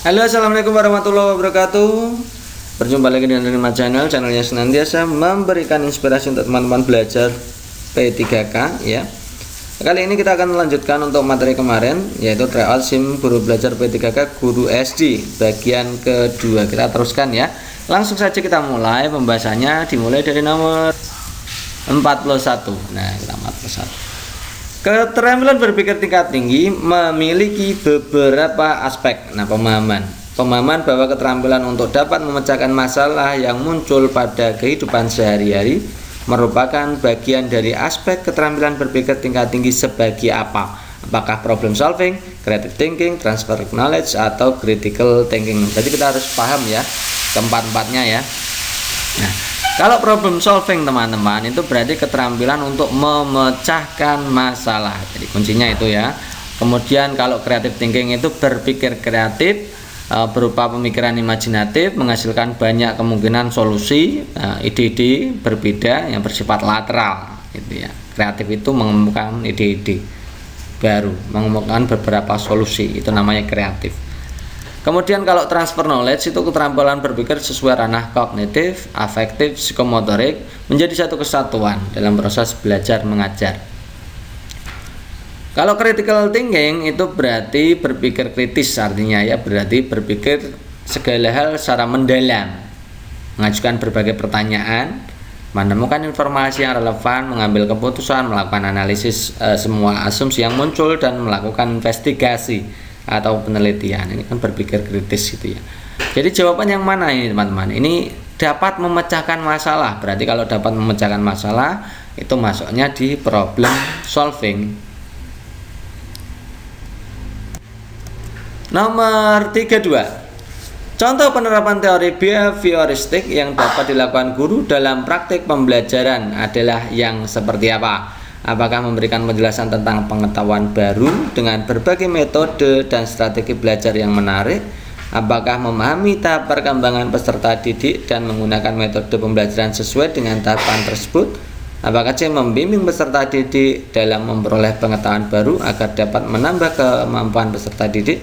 Halo, assalamualaikum warahmatullahi wabarakatuh. Berjumpa lagi dengan Rima channelnya senantiasa memberikan inspirasi untuk teman-teman belajar P3K ya. Kali ini kita akan melanjutkan untuk materi kemarin, yaitu tryout SIM guru belajar P3K guru SD bagian kedua. Kita teruskan ya. Langsung saja kita mulai pembahasannya, dimulai dari nomor 41. Nah, kita 41. Keterampilan berpikir tingkat tinggi memiliki beberapa aspek. Nah, pemahaman bahwa keterampilan untuk dapat memecahkan masalah yang muncul pada kehidupan sehari-hari merupakan bagian dari aspek keterampilan berpikir tingkat tinggi sebagai apa? Apakah problem solving, creative thinking, transfer knowledge, atau critical thinking? Jadi kita harus paham ya keempat-empatnya ya. Nah, kalau problem solving teman-teman itu berarti keterampilan untuk memecahkan masalah. Jadi kuncinya itu ya. Kemudian kalau creative thinking itu berpikir kreatif, berupa pemikiran imajinatif, menghasilkan banyak kemungkinan solusi, ide-ide berbeda yang bersifat lateral gitu ya. Kreatif itu mengembangkan ide-ide baru, mengembangkan beberapa solusi, itu namanya kreatif. Kemudian kalau transfer knowledge itu keterampilan berpikir sesuai ranah kognitif, afektif, psikomotorik menjadi satu kesatuan dalam proses belajar mengajar. Kalau critical thinking itu berarti berpikir kritis, artinya ya berarti berpikir segala hal secara mendalam, mengajukan berbagai pertanyaan, menemukan informasi yang relevan, mengambil keputusan, melakukan analisis semua asumsi yang muncul dan melakukan investigasi atau penelitian. Ini kan berpikir kritis gitu ya. Jadi jawaban yang mana ini teman-teman? Ini dapat memecahkan masalah. Berarti kalau dapat memecahkan masalah itu masuknya di problem solving. Nomor 32. Contoh penerapan teori behavioristik yang dapat dilakukan guru dalam praktik pembelajaran adalah yang seperti apa? Apakah memberikan penjelasan tentang pengetahuan baru dengan berbagai metode dan strategi belajar yang menarik? Apakah memahami tahap perkembangan peserta didik dan menggunakan metode pembelajaran sesuai dengan tahapan tersebut? Apakah dia membimbing peserta didik dalam memperoleh pengetahuan baru agar dapat menambah kemampuan peserta didik?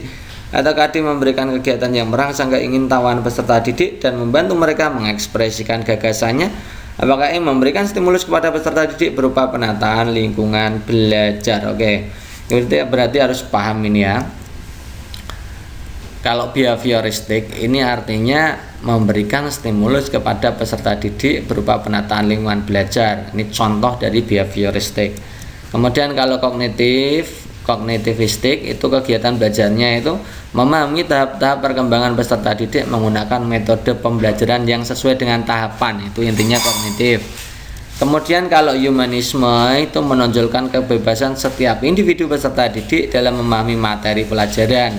Ataukah dia memberikan kegiatan yang merangsang keingintahuan peserta didik dan membantu mereka mengekspresikan gagasannya? Apakah ia memberikan stimulus kepada peserta didik berupa penataan lingkungan belajar? Oke, berarti harus paham ini ya. Kalau behavioristik ini artinya memberikan stimulus kepada peserta didik berupa penataan lingkungan belajar. Ini contoh dari behavioristik. Kemudian kalau kognitivistik itu kegiatan belajarnya itu memahami tahap-tahap perkembangan peserta didik menggunakan metode pembelajaran yang sesuai dengan tahapan, itu intinya kognitif. Kemudian kalau humanisme itu menonjolkan kebebasan setiap individu peserta didik dalam memahami materi pelajaran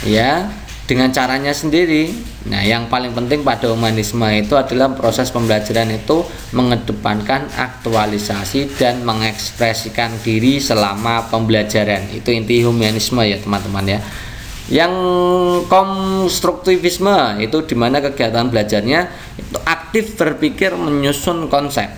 ya, dengan caranya sendiri. Nah, yang paling penting pada humanisme itu adalah proses pembelajaran itu mengedepankan aktualisasi dan mengekspresikan diri selama pembelajaran. Itu inti humanisme ya teman-teman ya. Yang konstruktivisme itu dimana kegiatan belajarnya itu aktif berpikir menyusun konsep.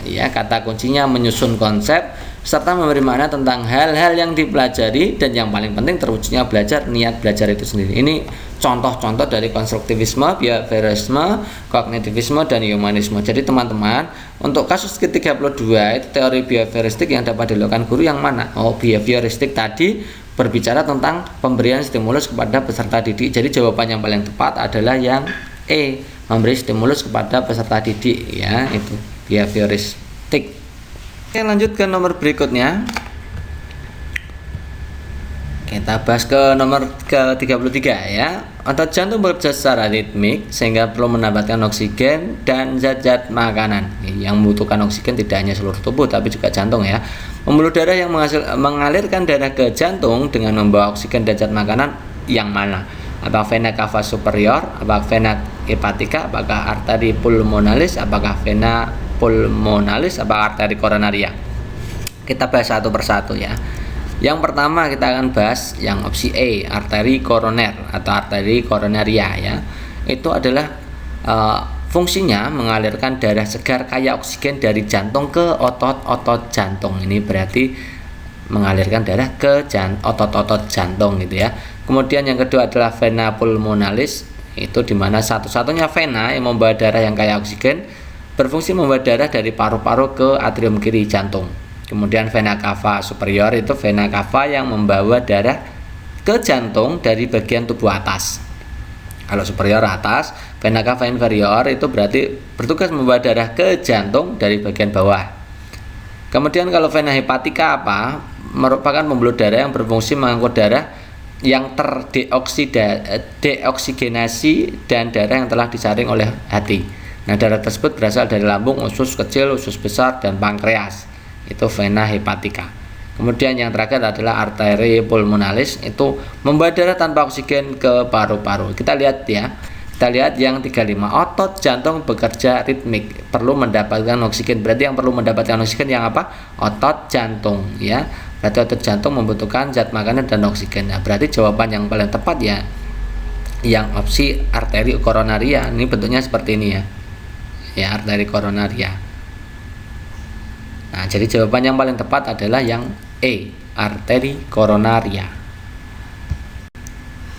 Ya, kata kuncinya menyusun konsep serta memberi makna tentang hal-hal yang dipelajari dan yang paling penting terwujudnya belajar, niat belajar itu sendiri. Ini contoh-contoh dari konstruktivisme, behaviorisme, kognitivisme, dan humanisme. Jadi teman-teman, untuk kasus ke-32 itu teori behavioristik yang dapat dilakukan guru yang mana? Oh, behavioristik tadi berbicara tentang pemberian stimulus kepada peserta didik. Jadi jawaban yang paling tepat adalah yang E, memberi stimulus kepada peserta didik ya, itu behavioristik. Oke, lanjut ke nomor berikutnya. Kita bahas ke nomor ke-33 ya. Otot jantung bekerja secara ritmik sehingga perlu mendapatkan oksigen dan zat-zat makanan. Yang membutuhkan oksigen tidak hanya seluruh tubuh tapi juga jantung ya. Pembuluh darah yang mengalirkan darah ke jantung dengan membawa oksigen dan zat makanan yang mana? Apakah vena cava superior, apakah vena hepatica, apakah arteri pulmonalis, apakah vena pulmonalis, apakah arteri koronaria? Kita bahas satu persatu ya. Yang pertama kita akan bahas yang opsi E, arteri koroner atau arteri koronaria ya. Itu adalah fungsinya mengalirkan darah segar kaya oksigen dari jantung ke otot-otot jantung. Ini berarti mengalirkan darah ke otot-otot jantung gitu ya. Kemudian yang kedua adalah vena pulmonalis, itu dimana satu-satunya vena yang membawa darah yang kaya oksigen, berfungsi membawa darah dari paru-paru ke atrium kiri jantung. Kemudian vena cava superior itu vena cava yang membawa darah ke jantung dari bagian tubuh atas. Kalau superior atas, vena cava inferior itu berarti bertugas membawa darah ke jantung dari bagian bawah. Kemudian kalau vena hepatika apa? Merupakan pembuluh darah yang berfungsi mengangkut darah yang terdeoksigenasi dan darah yang telah disaring oleh hati. Nah, darah tersebut berasal dari lambung, usus kecil, usus besar, dan pankreas. Itu vena hepatika. Kemudian yang terakhir adalah arteri pulmonalis, itu membawa darah tanpa oksigen ke paru-paru. Kita lihat ya. Kita lihat yang 35. Otot jantung bekerja ritmik, perlu mendapatkan oksigen. Berarti yang perlu mendapatkan oksigen yang apa? Otot jantung, ya. Berarti otot jantung membutuhkan zat makanan dan oksigen. Nah, berarti jawaban yang paling tepat ya yang opsi arteri koronaria. Ini bentuknya seperti ini ya. Ya, arteri koronaria. Nah, jadi jawaban yang paling tepat adalah yang E, arteri koronaria.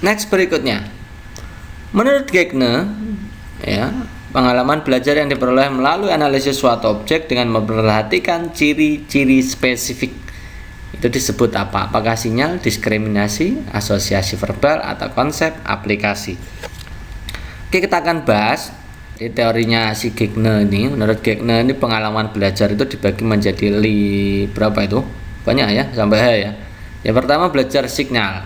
Next berikutnya. Menurut Gegne, ya, pengalaman belajar yang diperoleh melalui analisis suatu objek dengan memperhatikan ciri-ciri spesifik itu disebut apa? Apakah sinyal, diskriminasi, asosiasi verbal, atau konsep aplikasi? Oke, kita akan bahas di teorinya si Gegne ini. Menurut Gegne ini pengalaman belajar itu dibagi menjadi berapa itu? Banyak ya, sampai H ya. Yang pertama belajar sinyal,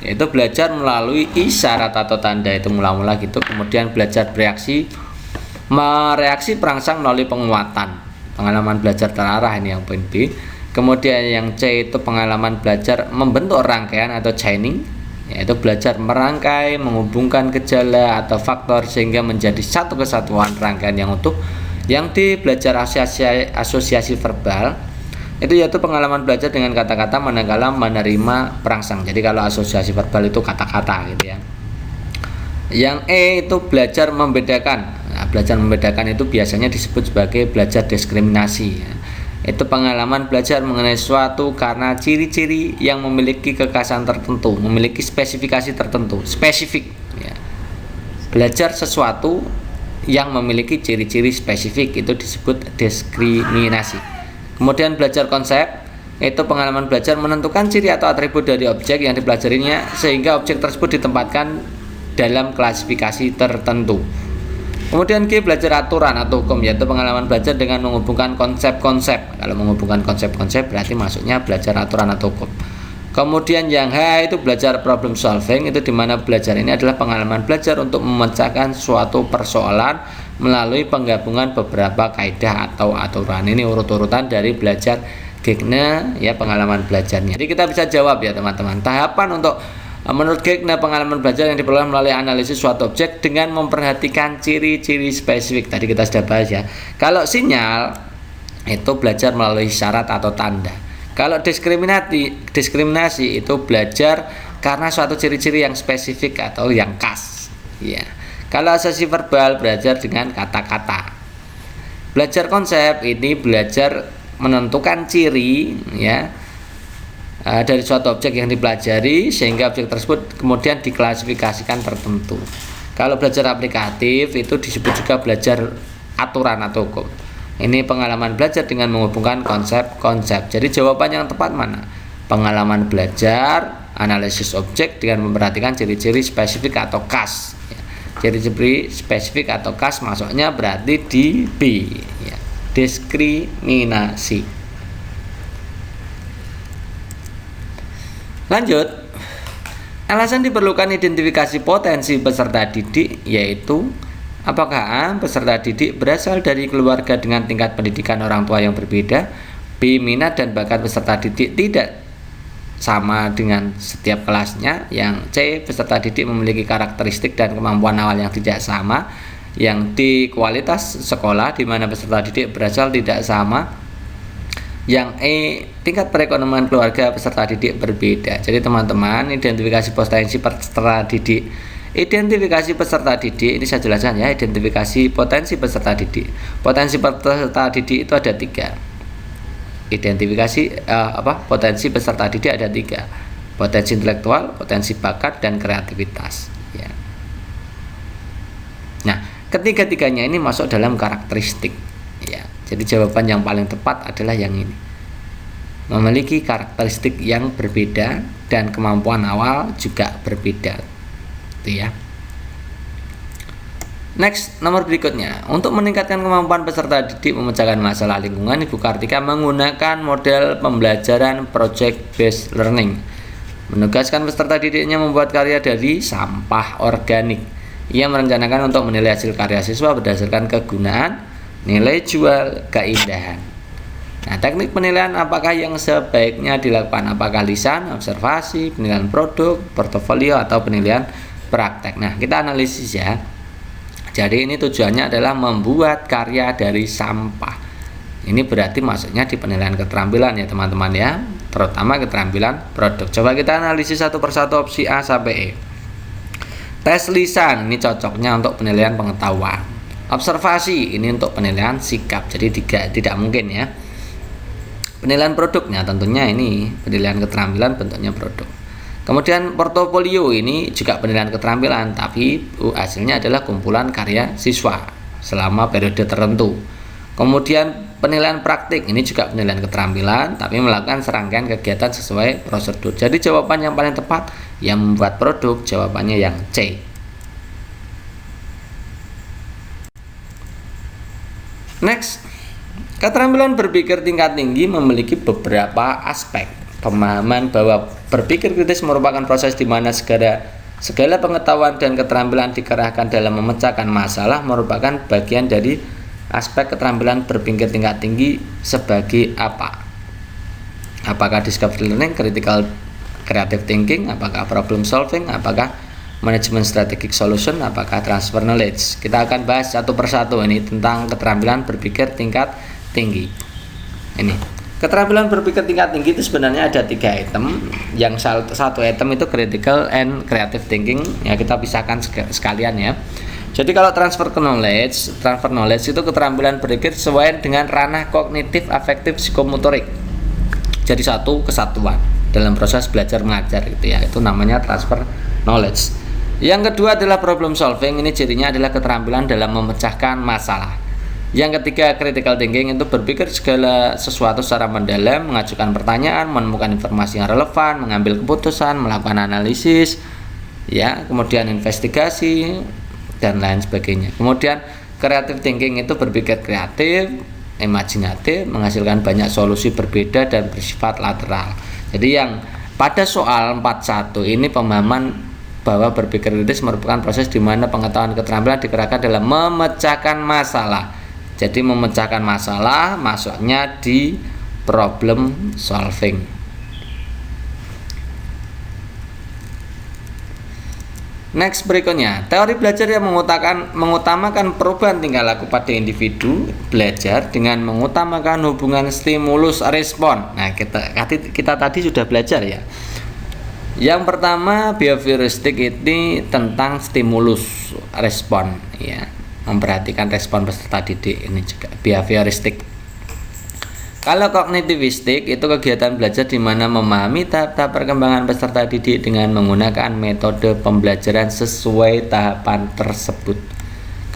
yaitu belajar melalui isyarat atau tanda, itu mula-mula gitu. Kemudian belajar mereaksi perangsang melalui penguatan, pengalaman belajar terarah, ini yang poin B. Kemudian yang C itu pengalaman belajar membentuk rangkaian atau chaining, yaitu belajar merangkai, menghubungkan gejala atau faktor sehingga menjadi satu kesatuan rangkaian yang utuh. Yang D belajar asosiasi verbal, itu yaitu pengalaman belajar dengan kata-kata manakala menerima perangsang. Jadi kalau asosiasi verbal itu kata-kata gitu ya. Yang E itu belajar membedakan. Nah, belajar membedakan itu biasanya disebut sebagai belajar diskriminasi ya. Itu pengalaman belajar mengenai suatu karena ciri-ciri yang memiliki kekhasan tertentu, memiliki spesifikasi tertentu, spesifik ya. Belajar sesuatu yang memiliki ciri-ciri spesifik itu disebut diskriminasi. Kemudian belajar konsep, itu pengalaman belajar menentukan ciri atau atribut dari objek yang dipelajarinya sehingga objek tersebut ditempatkan dalam klasifikasi tertentu. Kemudian G belajar aturan atau hukum, yaitu pengalaman belajar dengan menghubungkan konsep-konsep. Kalau menghubungkan konsep-konsep berarti masuknya belajar aturan atau hukum. Kemudian yang H itu belajar problem solving, itu dimana belajar ini adalah pengalaman belajar untuk memecahkan suatu persoalan melalui penggabungan beberapa kaidah atau aturan. Ini urut-urutan dari belajar Gegne ya, pengalaman belajarnya. Jadi kita bisa jawab ya teman-teman. Tahapan untuk menurut Gegne pengalaman belajar yang diperoleh melalui analisis suatu objek dengan memperhatikan ciri-ciri spesifik. Tadi kita sudah bahas ya. Kalau sinyal itu belajar melalui syarat atau tanda. Kalau diskriminasi itu belajar karena suatu ciri-ciri yang spesifik atau yang khas. Ya. Kalau asosiasi verbal belajar dengan kata-kata. Belajar konsep ini belajar menentukan ciri ya dari suatu objek yang dipelajari sehingga objek tersebut kemudian diklasifikasikan tertentu. Kalau belajar aplikatif itu disebut juga belajar aturan atau hukum. Ini pengalaman belajar dengan menghubungkan konsep-konsep. Jadi jawaban yang tepat mana? Pengalaman belajar, analisis objek dengan memperhatikan ciri-ciri spesifik atau khas. Ciri-ciri spesifik atau khas masuknya berarti di B. Ya. Diskriminasi. Lanjut, alasan diperlukan identifikasi potensi peserta didik yaitu apakah A. Peserta didik berasal dari keluarga dengan tingkat pendidikan orang tua yang berbeda, B. Minat dan bakat peserta didik tidak sama dengan setiap kelasnya, yang C. Peserta didik memiliki karakteristik dan kemampuan awal yang tidak sama, yang D. Kualitas sekolah di mana peserta didik berasal tidak sama, yang E. Tingkat perekonomian keluarga peserta didik berbeda. Jadi teman-teman, identifikasi potensi peserta didik. Identifikasi peserta didik ini saya jelaskan ya. Identifikasi potensi peserta didik. Potensi peserta didik itu ada 3. Identifikasi potensi peserta didik ada 3. potensi intelektual, potensi bakat, dan kreativitas. Ya. Nah, ketiga-tiganya ini masuk dalam karakteristik. Ya, jadi jawaban yang paling tepat adalah yang ini. Memiliki karakteristik yang berbeda dan kemampuan awal juga berbeda. Itu ya. Next, nomor berikutnya. Untuk meningkatkan kemampuan peserta didik memecahkan masalah lingkungan, Ibu Kartika menggunakan model pembelajaran project based learning. Menugaskan peserta didiknya membuat karya dari sampah organik. Ia merencanakan untuk menilai hasil karya siswa berdasarkan kegunaan, nilai jual, keindahan. Nah, teknik penilaian apakah yang sebaiknya dilakukan? Apakah lisan, observasi, penilaian produk, portofolio, atau penilaian praktek? Nah, kita analisis ya. Jadi ini tujuannya adalah membuat karya dari sampah. Ini berarti maksudnya di penilaian keterampilan ya teman-teman ya, terutama keterampilan produk. Coba kita analisis satu persatu opsi A sampai E. Tes lisan ini cocoknya untuk penilaian pengetahuan. Observasi ini untuk penilaian sikap. Jadi tidak mungkin ya. Penilaian produknya tentunya ini penilaian keterampilan bentuknya produk. Kemudian portofolio ini juga penilaian keterampilan, tapi hasilnya adalah kumpulan karya siswa selama periode tertentu. Kemudian penilaian praktik ini juga penilaian keterampilan, tapi melakukan serangkaian kegiatan sesuai prosedur. Jadi jawaban yang paling tepat yang membuat produk, jawabannya yang C. Next, keterampilan berpikir tingkat tinggi memiliki beberapa aspek. Pemahaman bahwa berpikir kritis merupakan proses di mana segala pengetahuan dan keterampilan dikerahkan dalam memecahkan masalah merupakan bagian dari aspek keterampilan berpikir tingkat tinggi sebagai apa? Apakah discovery learning, critical creative thinking, apakah problem solving, apakah management strategic solution, apakah transfer knowledge? Kita akan bahas satu persatu ini tentang keterampilan berpikir tingkat tinggi. Ini. Keterampilan berpikir tingkat tinggi itu sebenarnya ada 3 item. Yang satu item itu critical and creative thinking. Ya kita pisahkan sekalian ya. Jadi kalau transfer knowledge itu keterampilan berpikir sesuai dengan ranah kognitif, afektif, psikomotorik. Jadi satu kesatuan dalam proses belajar mengajar gitu ya. Itu namanya transfer knowledge. Yang kedua adalah problem solving. Ini cirinya adalah keterampilan dalam memecahkan masalah. Yang ketiga, critical thinking itu berpikir segala sesuatu secara mendalam, mengajukan pertanyaan, menemukan informasi yang relevan, mengambil keputusan, melakukan analisis, ya, kemudian investigasi dan lain sebagainya. Kemudian creative thinking itu berpikir kreatif, imajinatif, menghasilkan banyak solusi berbeda dan bersifat lateral. Jadi yang pada soal 41 ini pemahaman bahwa berpikir kritis merupakan proses di mana pengetahuan keterampilan dikerahkan dalam memecahkan masalah. Jadi memecahkan masalah masuknya di problem solving. Next berikutnya, teori belajar yang mengutamakan perubahan tingkah laku pada individu belajar dengan mengutamakan hubungan stimulus respon. Nah, kita tadi sudah belajar ya. Yang pertama, behavioristik ini tentang stimulus respon ya. Memperhatikan respon peserta didik ini juga behavioristik. Kalau kognitivistik itu kegiatan belajar di mana memahami tahap-tahap perkembangan peserta didik dengan menggunakan metode pembelajaran sesuai tahapan tersebut.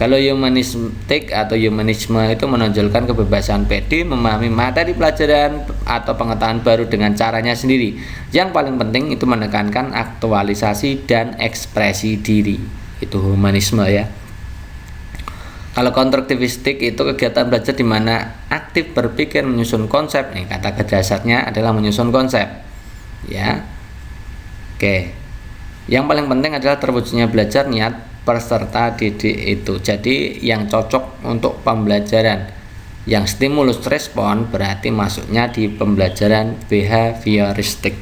Kalau humanistik atau humanisme itu menonjolkan kebebasan PD memahami materi pelajaran atau pengetahuan baru dengan caranya sendiri. Yang paling penting itu menekankan aktualisasi dan ekspresi diri. Itu humanisme ya. Kalau konstruktivistik itu kegiatan belajar di mana aktif berpikir menyusun konsep. Nih kata dasarnya adalah menyusun konsep. Ya. Oke. Yang paling penting adalah terwujudnya belajar niat peserta didik itu. Jadi yang cocok untuk pembelajaran yang stimulus respon berarti masuknya di pembelajaran behavioristik.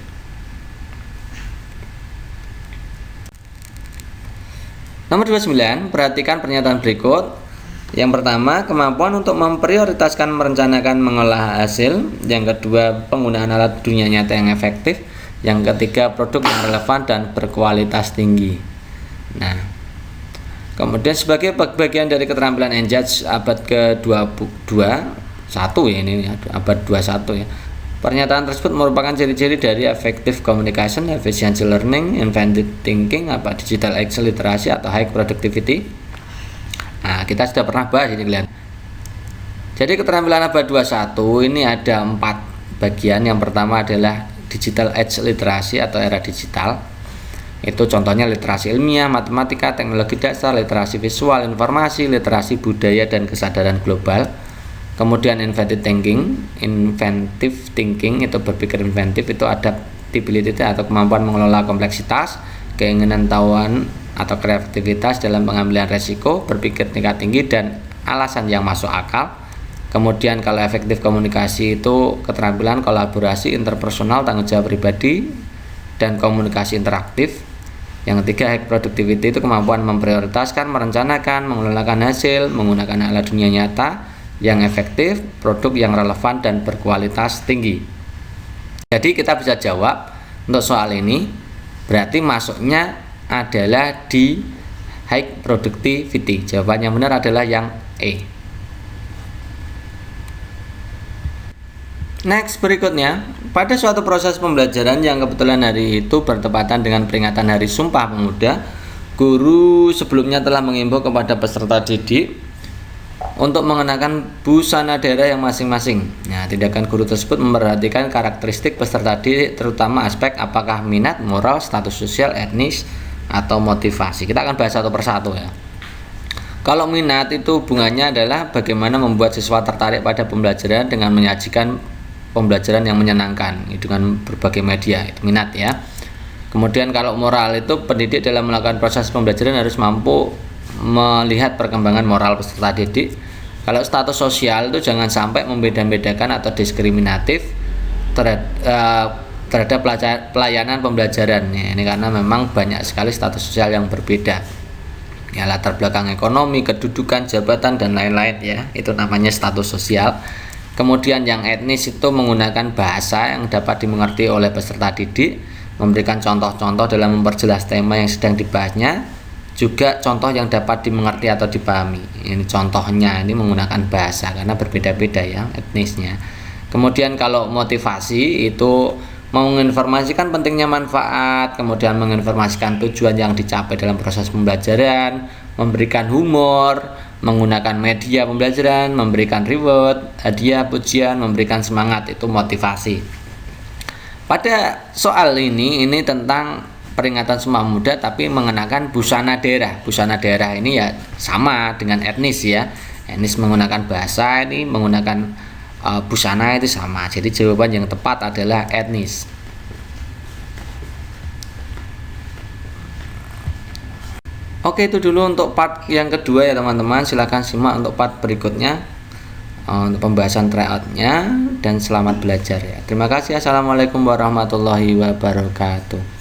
Nomor 29, perhatikan pernyataan berikut. Yang pertama, kemampuan untuk memprioritaskan, merencanakan, mengolah hasil. Yang kedua, penggunaan alat dunia nyata yang efektif. Yang ketiga, produk yang relevan dan berkualitas tinggi. Nah, kemudian sebagai bagian dari keterampilan Engage abad ke-21 ya, ini abad 21 ya. Pernyataan tersebut merupakan ciri-ciri dari effective communication, efficiency learning, inventive thinking, digital age literasi atau high productivity. Nah, kita sudah pernah bahas ini kalian. Jadi keterampilan abad 21 ini ada 4 bagian. Yang pertama adalah digital age literasi atau era digital. Itu contohnya literasi ilmiah, matematika, teknologi dasar, literasi visual, informasi, literasi budaya dan kesadaran global. Kemudian inventive thinking itu berpikir inventif, itu adaptability atau kemampuan mengelola kompleksitas, keinginan tahuan atau kreativitas dalam pengambilan resiko, berpikir tingkat tinggi dan alasan yang masuk akal. Kemudian kalau efektif komunikasi itu keterampilan kolaborasi interpersonal, tanggung jawab pribadi dan komunikasi interaktif. Yang ketiga high productivity itu kemampuan memprioritaskan, merencanakan, mengelolakan hasil menggunakan alat dunia nyata yang efektif, produk yang relevan dan berkualitas tinggi. Jadi kita bisa jawab untuk soal ini, berarti masuknya adalah di high productivity. Jawaban yang benar adalah yang E. Next, berikutnya, pada suatu proses pembelajaran yang kebetulan hari itu bertepatan dengan peringatan Hari Sumpah Pemuda, guru sebelumnya telah mengimbau kepada peserta didik untuk mengenakan busana daerah yang masing-masing. Nah, tindakan guru tersebut memperhatikan karakteristik peserta didik, terutama aspek apakah minat, moral, status sosial, etnis, atau motivasi. Kita akan bahas satu persatu ya. Kalau minat itu hubungannya adalah bagaimana membuat siswa tertarik pada pembelajaran dengan menyajikan pembelajaran yang menyenangkan dengan berbagai media, itu minat ya. Kemudian kalau moral itu pendidik dalam melakukan proses pembelajaran harus mampu melihat perkembangan moral peserta didik. Kalau status sosial itu jangan sampai membeda-bedakan atau diskriminatif terhadap pelayanan pembelajaran ya, ini karena memang banyak sekali status sosial yang berbeda ya, latar belakang ekonomi, kedudukan, jabatan dan lain-lain ya, itu namanya status sosial. Kemudian yang etnis itu menggunakan bahasa yang dapat dimengerti oleh peserta didik, memberikan contoh-contoh dalam memperjelas tema yang sedang dibahasnya, juga contoh yang dapat dimengerti atau dipahami. Ini contohnya, ini menggunakan bahasa karena berbeda-beda ya etnisnya. Kemudian kalau motivasi itu menginformasikan pentingnya manfaat, kemudian menginformasikan tujuan yang dicapai dalam proses pembelajaran, memberikan humor, menggunakan media pembelajaran, memberikan reward, hadiah, pujian, memberikan semangat, itu motivasi. Pada soal ini tentang peringatan Sumpah Pemuda tapi mengenakan busana daerah. Busana daerah ini ya sama dengan etnis ya. Etnis menggunakan bahasa, ini menggunakan busana itu sama. Jadi jawaban yang tepat adalah etnis. Oke, itu dulu untuk part yang kedua ya teman-teman. Silahkan simak untuk part berikutnya untuk pembahasan tryout-nya dan selamat belajar ya. Terima kasih. Assalamualaikum warahmatullahi wabarakatuh.